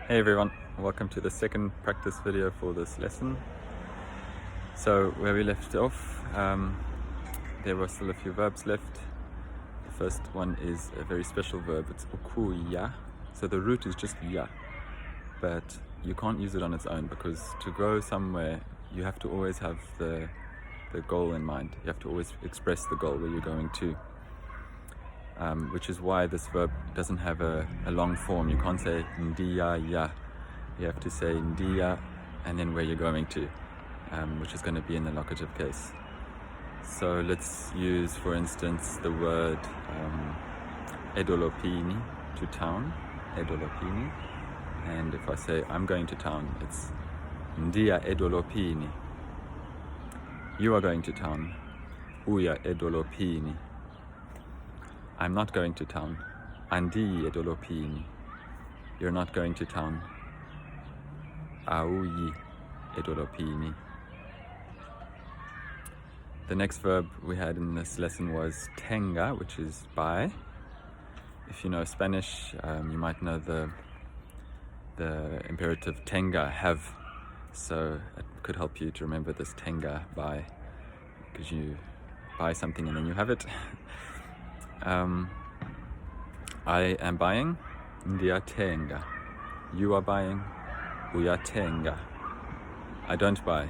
Hey everyone, welcome to the second practice video for this lesson. So where we left off, there were still a few verbs left. The first one is a very special verb, it's ukuya. So the root is just ya, but you can't use it on its own because to go somewhere you have to always have the goal in mind. You have to always express the goal where you're going to. Which is why this verb doesn't have a long form. You can't say ndiya ya. You have to say ndiya and then where you're going to, which is going to be in the locative case. So let's use, for instance, the word edolopini, to town, edolopini. And if I say I'm going to town, it's ndiya edolopini. You are going to town, uya edolopini. I'm not going to town. Andiyi edolopini. You're not going to town. Awuyi edolopini. The next verb we had in this lesson was tenga, which is buy. If you know Spanish, you might know the imperative tenga, have. So it could help you to remember this tenga, buy, because you buy something and then you have it. I am buying, ndiyatenga. You are buying, uyatenga. I don't buy,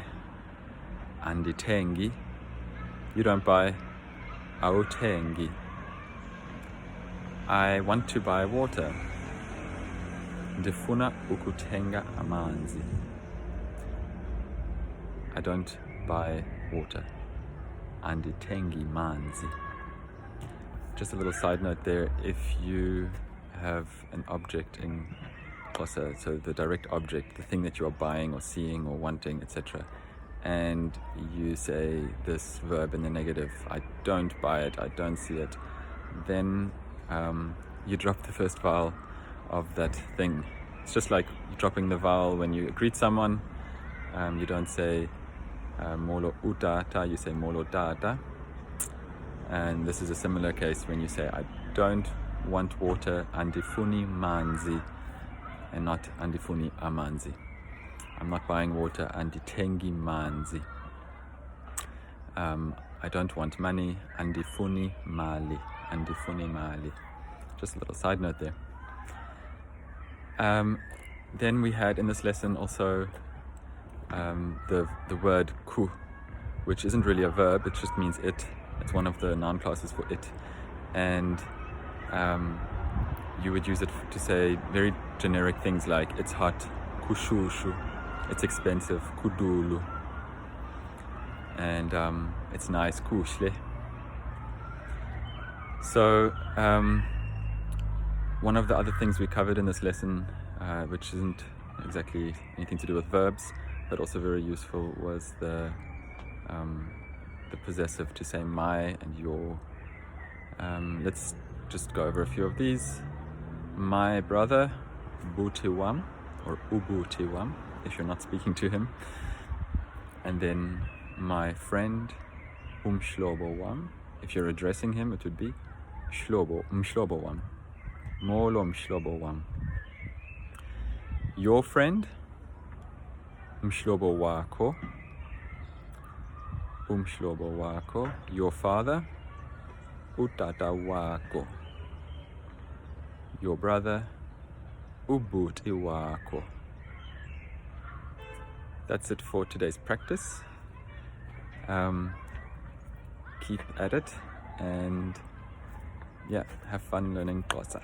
anditengi. You don't buy, awutengi. I want to buy water, ndifuna ukutenga amanzi. I don't buy water, anditengi manzi. Just a little side note there, if you have an object in Xhosa, so the direct object, the thing that you are buying or seeing or wanting, etc., and you say this verb in the negative, I don't buy it, I don't see it, then you drop the first vowel of that thing. It's just like dropping the vowel when you greet someone. You don't say molo utata, you say molo tata. And this is a similar case when you say I don't want water, andifuni manzi, and not andifuni amanzi. I'm not buying water, anditengi manzi. I don't want money, andifuni mali, andifuni mali. Just a little side note there. Then we had in this lesson also the word ku, which isn't really a verb, it just means it. It's one of the noun classes for it, and you would use it to say very generic things like it's hot, kushushu, it's expensive, kudulu, and it's nice, kushle. So one of the other things we covered in this lesson, which isn't exactly anything to do with verbs, but also very useful, was the possessive to say my and your. Let's just go over a few of these. My brother, butiwam, or ubutiwam, if you're not speaking to him. And then my friend, umshlobowam. If you're addressing him, it would be umshlobowam. Molo umshlobowam. Your friend, umshlobo wako. Umshlobo wako. Your father, utata wako. Your brother, ubuti wako. That's it for today's practice. Keep at it and yeah, have fun learning Xhosa.